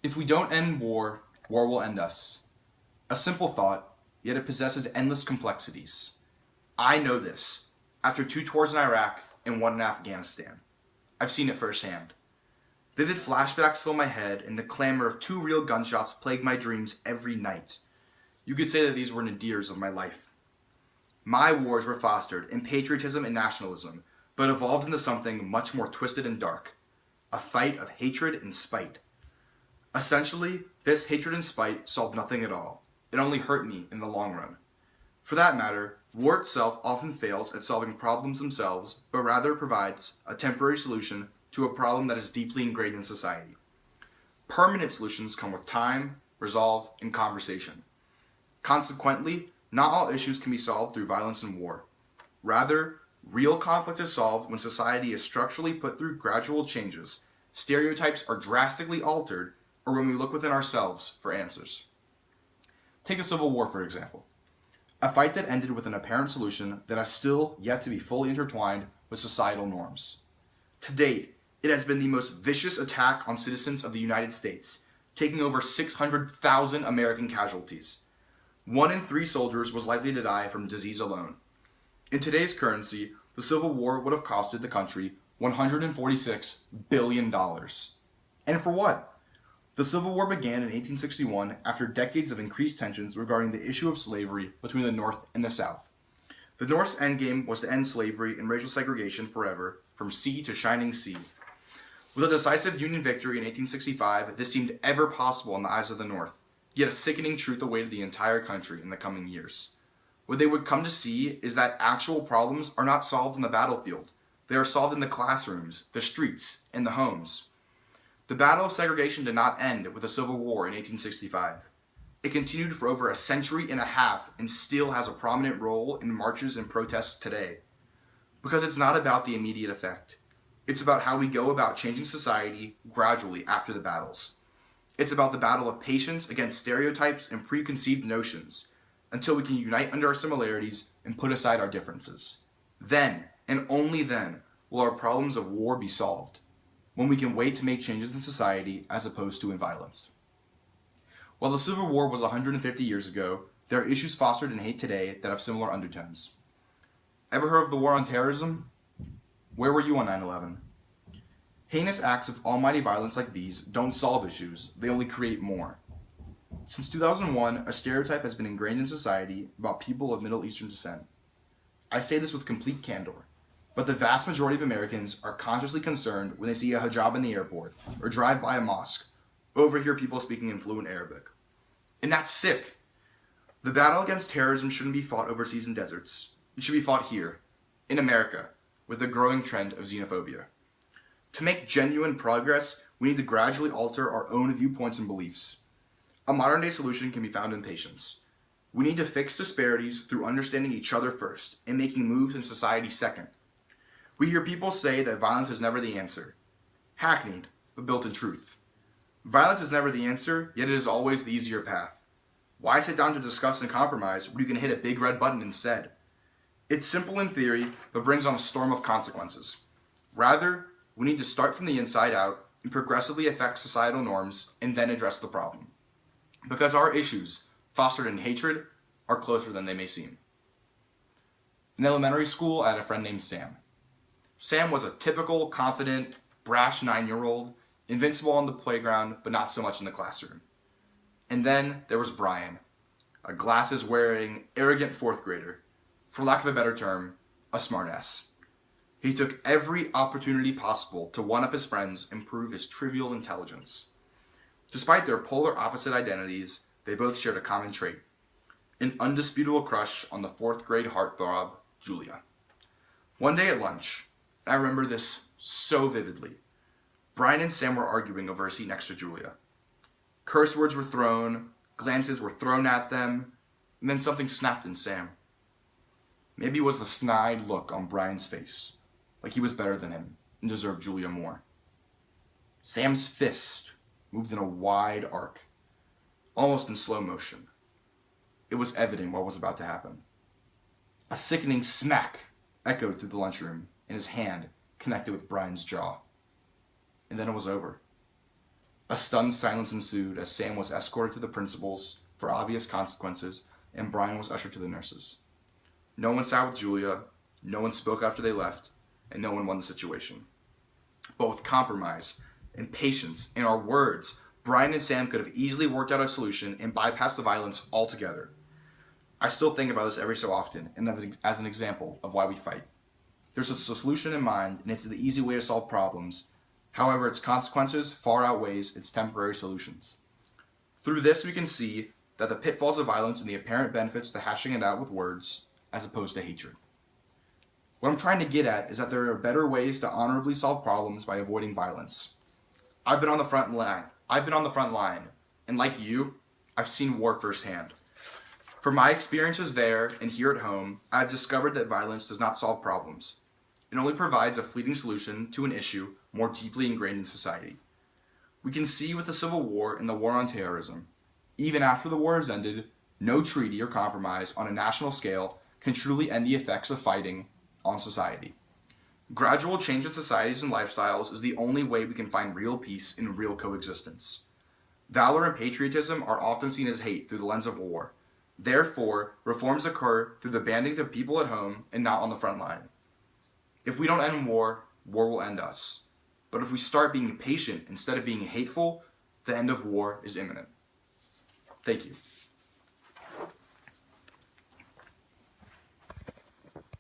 If we don't end war, war will end us. A simple thought, yet it possesses endless complexities. I know this after 2 tours in Iraq and 1 in Afghanistan. I've seen it firsthand. Vivid flashbacks fill my head, and the clamor of 2 real gunshots plague my dreams every night. You could say that these were nadirs of my life. My wars were fostered in patriotism and nationalism, but evolved into something much more twisted and dark. A fight of hatred and spite. Essentially, this hatred and spite solved nothing at all. It only hurt me in the long run. For that matter, war itself often fails at solving problems themselves, but rather provides a temporary solution to a problem that is deeply ingrained in society. Permanent solutions come with time, resolve, and conversation. Consequently, not all issues can be solved through violence and war. Rather, real conflict is solved when society is structurally put through gradual changes, stereotypes are drastically altered, or when we look within ourselves for answers. Take the Civil War, for example. A fight that ended with an apparent solution that has still yet to be fully intertwined with societal norms. To date, it has been the most vicious attack on citizens of the United States, taking over 600,000 American casualties. 1 in 3 soldiers was likely to die from disease alone. In today's currency, the Civil War would have costed the country $146 billion. And for what? The Civil War began in 1861 after decades of increased tensions regarding the issue of slavery between the North and the South. The North's endgame was to end slavery and racial segregation forever, from sea to shining sea. With a decisive Union victory in 1865, this seemed ever possible in the eyes of the North, yet a sickening truth awaited the entire country in the coming years. What they would come to see is that actual problems are not solved in the battlefield. They are solved in the classrooms, the streets, and the homes. The battle of segregation did not end with the Civil War in 1865. It continued for over a century and a half and still has a prominent role in marches and protests today. Because it's not about the immediate effect. It's about how we go about changing society gradually after the battles. It's about the battle of patience against stereotypes and preconceived notions, until we can unite under our similarities and put aside our differences. Then, and only then, will our problems of war be solved, when we can wait to make changes in society as opposed to in violence. While the Civil War was 150 years ago, there are issues fostered in hate today that have similar undertones. Ever heard of the war on terrorism? Where were you on 9/11? Heinous acts of almighty violence like these don't solve issues, they only create more. Since 2001, a stereotype has been ingrained in society about people of Middle Eastern descent. I say this with complete candor, but the vast majority of Americans are consciously concerned when they see a hijab in the airport, or drive by a mosque, overhear people speaking in fluent Arabic. And that's sick. The battle against terrorism shouldn't be fought overseas in deserts. It should be fought here, in America, with the growing trend of xenophobia. To make genuine progress, we need to gradually alter our own viewpoints and beliefs. A modern-day solution can be found in patience. We need to fix disparities through understanding each other first and making moves in society second. We hear people say that violence is never the answer. Hackneyed, but built in truth. Violence is never the answer, yet it is always the easier path. Why sit down to discuss and compromise when you can hit a big red button instead? It's simple in theory, but brings on a storm of consequences. Rather, we need to start from the inside out and progressively affect societal norms and then address the problem. Because our issues, fostered in hatred, are closer than they may seem. In elementary school, I had a friend named Sam. Sam was a typical, confident, brash 9-year-old, invincible on the playground, but not so much in the classroom. And then there was Brian, a glasses-wearing, arrogant 4th grader, for lack of a better term, a smartass. He took every opportunity possible to one-up his friends and prove his trivial intelligence. Despite their polar opposite identities, they both shared a common trait, an undisputable crush on the 4th grade heartthrob, Julia. One day at lunch, and I remember this so vividly, Brian and Sam were arguing over a seat next to Julia. Curse words were thrown, glances were thrown at them, and then something snapped in Sam. Maybe it was the snide look on Brian's face, like he was better than him and deserved Julia more. Sam's fist moved in a wide arc, almost in slow motion. It was evident what was about to happen. A sickening smack echoed through the lunchroom, and his hand connected with Brian's jaw. And then it was over. A stunned silence ensued as Sam was escorted to the principal's for obvious consequences, and Brian was ushered to the nurses. No one sat with Julia, no one spoke after they left, and no one won the situation. But with compromise and patience and our words, Brian and Sam could have easily worked out a solution and bypassed the violence altogether. I still think about this every so often, and as an example of why we fight. There's a solution in mind, and it's the easy way to solve problems. However, its consequences far outweighs its temporary solutions. Through this, we can see that the pitfalls of violence and the apparent benefits to hashing it out with words, as opposed to hatred. What I'm trying to get at is that there are better ways to honorably solve problems by avoiding violence. I've been on the front line, and like you, I've seen war firsthand. From my experiences there and here at home, I've discovered that violence does not solve problems. It only provides a fleeting solution to an issue more deeply ingrained in society. We can see with the Civil War and the War on Terrorism, even after the war has ended, no treaty or compromise on a national scale can truly end the effects of fighting on society. Gradual change in societies and lifestyles is the only way we can find real peace and real coexistence. Valor and patriotism are often seen as hate through the lens of war. Therefore, reforms occur through the banding of people at home and not on the front line. If we don't end war, war will end us. But if we start being patient instead of being hateful, the end of war is imminent. Thank you.